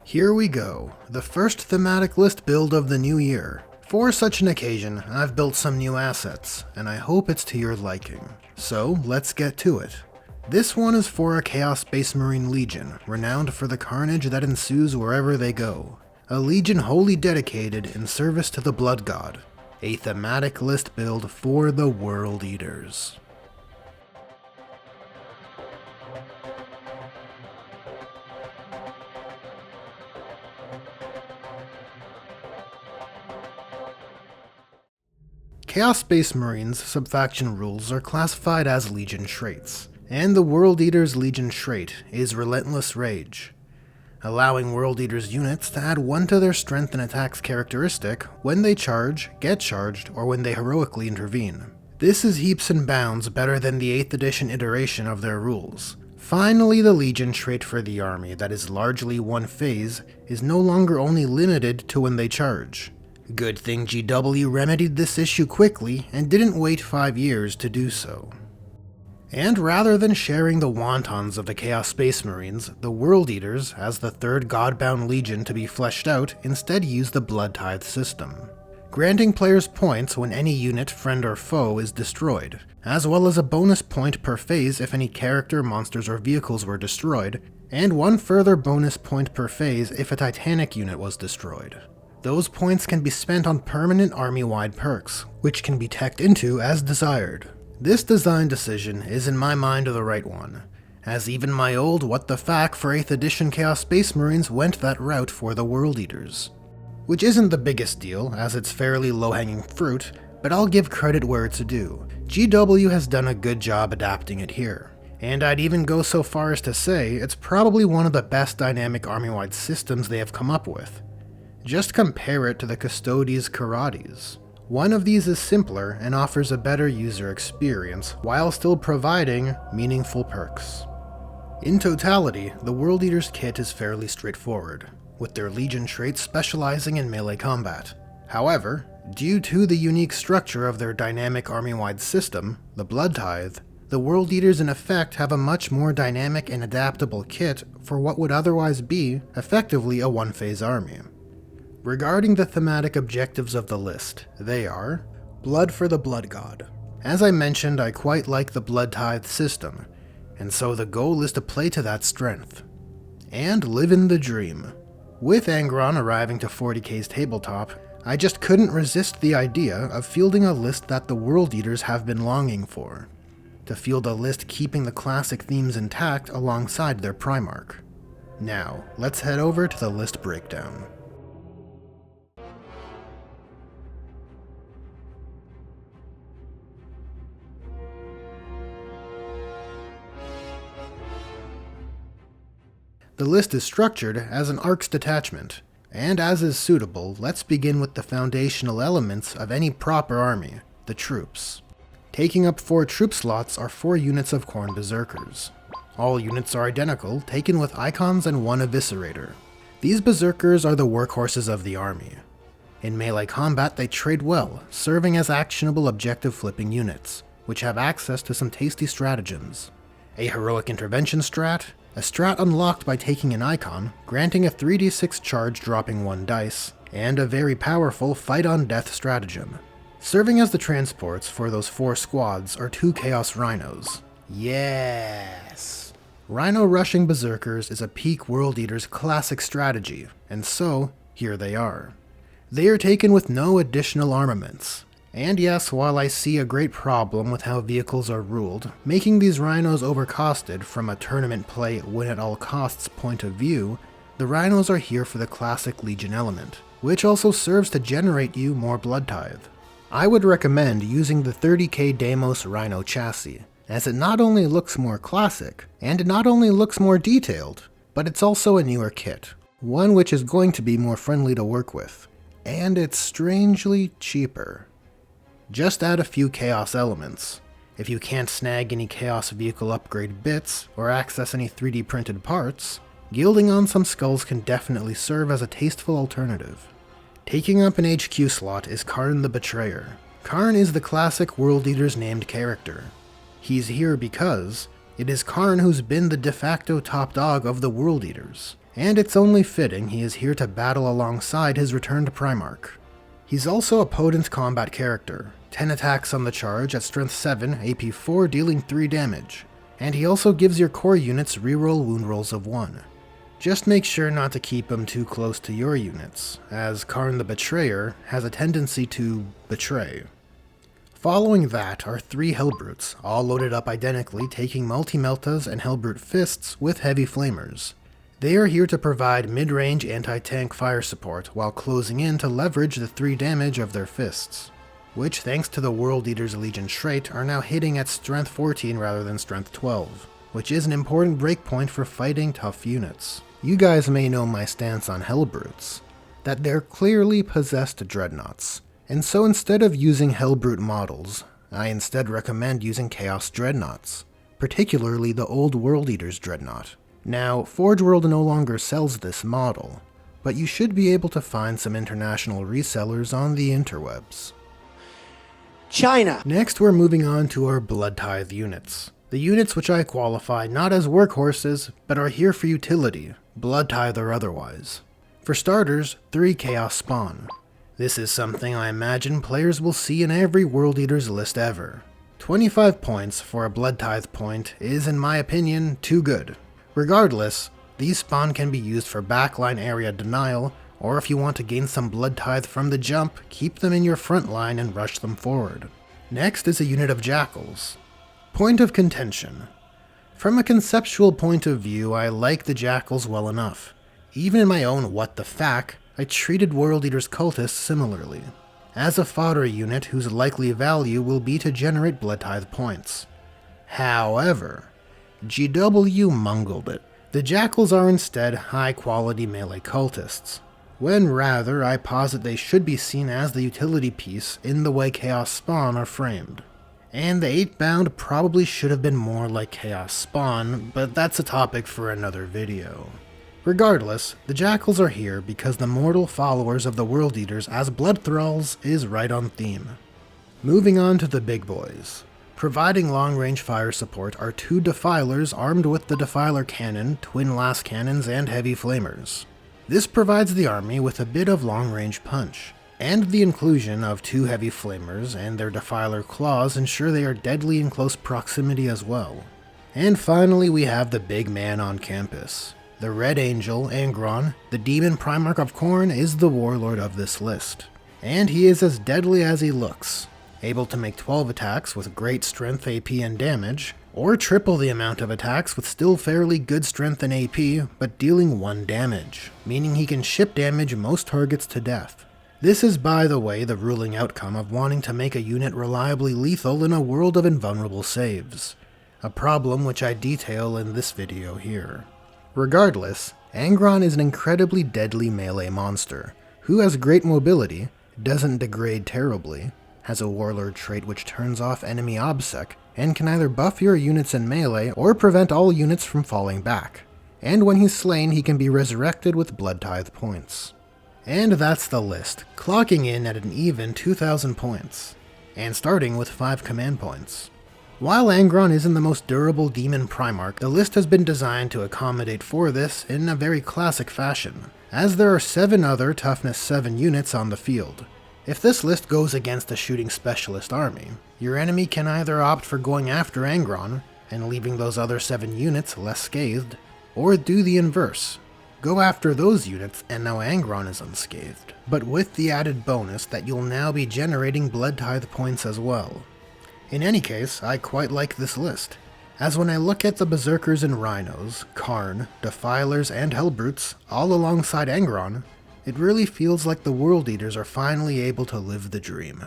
Here we go, the first thematic list build of the new year. For such an occasion, I've built some new assets, and I hope it's to your liking. So, let's get to it. This one is for a Chaos Space Marine Legion, renowned for the carnage that ensues wherever they go. A legion wholly dedicated in service to the Blood God. A thematic list build for the World Eaters. Chaos Space Marines subfaction rules are classified as Legion traits, and the World Eater's Legion trait is Relentless Rage, allowing World Eater's units to add 1 to their strength and attacks characteristic when they charge, get charged, or when they heroically intervene. This is heaps and bounds better than the 8th edition iteration of their rules. Finally, the Legion trait for the army that is largely one phase is no longer only limited to when they charge. Good thing GW remedied this issue quickly and didn't wait 5 years to do so. And rather than sharing the wontons of the Chaos Space Marines, the World Eaters, as the third Godbound Legion to be fleshed out, instead use the Blood Tithe system, granting players points when any unit, friend or foe, is destroyed, as well as a bonus point per phase if any character, monsters, or vehicles were destroyed, and 1 further bonus point per phase if a Titanic unit was destroyed. Those points can be spent on permanent army-wide perks, which can be teched into as desired. This design decision is in my mind the right one, as even my old what the fack for 8th edition Chaos Space Marines went that route for the World Eaters. Which isn't the biggest deal, as it's fairly low-hanging fruit, but I'll give credit where it's due. GW has done a good job adapting it here. And I'd even go so far as to say it's probably one of the best dynamic army-wide systems they have come up with. Just compare it to the Custodes Karates. One of these is simpler and offers a better user experience while still providing meaningful perks. In totality, the World Eater's kit is fairly straightforward, with their Legion traits specializing in melee combat. However, due to the unique structure of their dynamic army-wide system, the Blood Tithe, the World Eaters in effect have a much more dynamic and adaptable kit for what would otherwise be, effectively, a one-phase army. Regarding the thematic objectives of the list, they are Blood for the Blood God. As I mentioned, I quite like the Blood Tithe system, and so the goal is to play to that strength. And Live in the Dream. With Angron arriving to 40k's tabletop, I just couldn't resist the idea of fielding a list that the World Eaters have been longing for. To field a list keeping the classic themes intact alongside their Primarch. Now, let's head over to the list breakdown. The list is structured as an ARCS detachment, and as is suitable, let's begin with the foundational elements of any proper army, the troops. Taking up 4 troop slots are 4 units of khorne berzerkers. All units are identical, taken with icons and 1 eviscerator. These berzerkers are the workhorses of the army. In melee combat they trade well, serving as actionable objective flipping units, which have access to some tasty stratagems. A heroic intervention strat, a strat unlocked by taking an icon, granting a 3d6 charge dropping 1 dice, and a very powerful fight on death stratagem. Serving as the transports for those 4 squads are 2 Chaos Rhinos. Yes! Rhino rushing Berserkers is a peak World Eater's classic strategy, and so, here they are. They are taken with no additional armaments. And yes, while I see a great problem with how vehicles are ruled, making these Rhinos overcosted from a tournament play win at all costs point of view, the Rhinos are here for the classic Legion element, which also serves to generate you more Blood Tithe. I would recommend using the 30k Deimos Rhino chassis, as it not only looks more classic, and it not only looks more detailed, but it's also a newer kit, one which is going to be more friendly to work with, and it's strangely cheaper. Just add a few Chaos elements. If you can't snag any Chaos vehicle upgrade bits, or access any 3D printed parts, gilding on some skulls can definitely serve as a tasteful alternative. Taking up an HQ slot is Khorne the Betrayer. Khorne is the classic World Eater's named character. He's here because it is Khorne who's been the de facto top dog of the World Eaters, and it's only fitting he is here to battle alongside his returned Primarch. He's also a potent combat character, 10 attacks on the charge at strength 7, AP 4 dealing 3 damage, and he also gives your core units reroll wound rolls of 1. Just make sure not to keep him too close to your units, as Khorne the Betrayer has a tendency to betray. Following that are 3 Hellbrutes, all loaded up identically, taking Multi-Meltas and Hellbrute Fists with Heavy Flamers. They are here to provide mid-range anti-tank fire support while closing in to leverage the 3 damage of their fists, which thanks to the World Eater's Legion trait are now hitting at strength 14 rather than strength 12, which is an important breakpoint for fighting tough units. You guys may know my stance on Hellbrutes, that they're clearly possessed dreadnoughts, and so instead of using Hellbrute models, I instead recommend using Chaos Dreadnoughts, particularly the old World Eater's Dreadnought. Now, Forge World no longer sells this model, but you should be able to find some international resellers on the interwebs. China! Next, we're moving on to our Blood Tithe units. The units which I qualify not as workhorses, but are here for utility, Blood Tithe or otherwise. For starters, 3 Chaos Spawn. This is something I imagine players will see in every World Eater's list ever. 25 points for a Blood Tithe point is, in my opinion, too good. Regardless, these spawn can be used for backline area denial, or if you want to gain some Blood Tithe from the jump, keep them in your front line and rush them forward. Next is a unit of Jackals. Point of contention. From a conceptual point of view, I like the Jackals well enough. Even in my own What the Fack, I treated World Eater's cultists similarly, as a fodder unit whose likely value will be to generate Blood Tithe points. However, GW bungled it. The Jackals are instead high-quality melee cultists, when rather I posit they should be seen as the utility piece in the way Chaos Spawn are framed. And the 8-bound probably should have been more like Chaos Spawn, but that's a topic for another video. Regardless, the Jackals are here because the mortal followers of the World Eaters as Blood Thralls is right on theme. Moving on to the big boys. Providing long-range fire support are 2 Defilers armed with the Defiler Cannon, Twin Las Cannons, and Heavy Flamers. This provides the army with a bit of long-range punch, and the inclusion of 2 Heavy Flamers and their Defiler Claws ensure they are deadly in close proximity as well. And finally we have the big man on campus. The Red Angel, Angron, the Demon Primarch of Khorne, is the warlord of this list, and he is as deadly as he looks. Able to make 12 attacks with great strength, AP, and damage, or triple the amount of attacks with still fairly good strength and AP, but dealing 1 damage, meaning he can ship damage most targets to death. This is, by the way, the ruling outcome of wanting to make a unit reliably lethal in a world of invulnerable saves, a problem which I detail in this video here. Regardless, Angron is an incredibly deadly melee monster, who has great mobility, doesn't degrade terribly, has a warlord trait which turns off enemy obsec, and can either buff your units in melee or prevent all units from falling back. And when he's slain, he can be resurrected with Blood Tithe points. And that's the list, clocking in at an even 2,000 points, and starting with 5 command points. While Angron isn't the most durable Demon Primarch, the list has been designed to accommodate for this in a very classic fashion, as there are 7 other Toughness 7 units on the field. If this list goes against a shooting specialist army, your enemy can either opt for going after Angron, and leaving those other 7 units less scathed, or do the inverse. Go after those units and now Angron is unscathed, but with the added bonus that you'll now be generating Blood Tithe points as well. In any case, I quite like this list, as when I look at the Berzerkers and Rhinos, Khorne, Defilers, and Hellbrutes all alongside Angron, it really feels like the World Eaters are finally able to live the dream.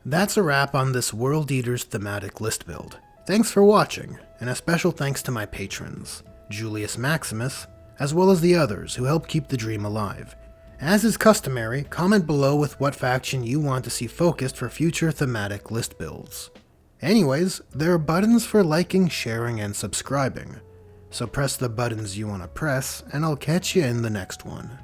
That's a wrap on this World Eaters thematic list build. Thanks for watching, and a special thanks to my patrons, Julius Maximus, as well as the others who help keep the dream alive. As is customary, comment below with what faction you want to see focused for future thematic list builds. Anyways, there are buttons for liking, sharing, and subscribing, so press the buttons you want to press, and I'll catch you in the next one.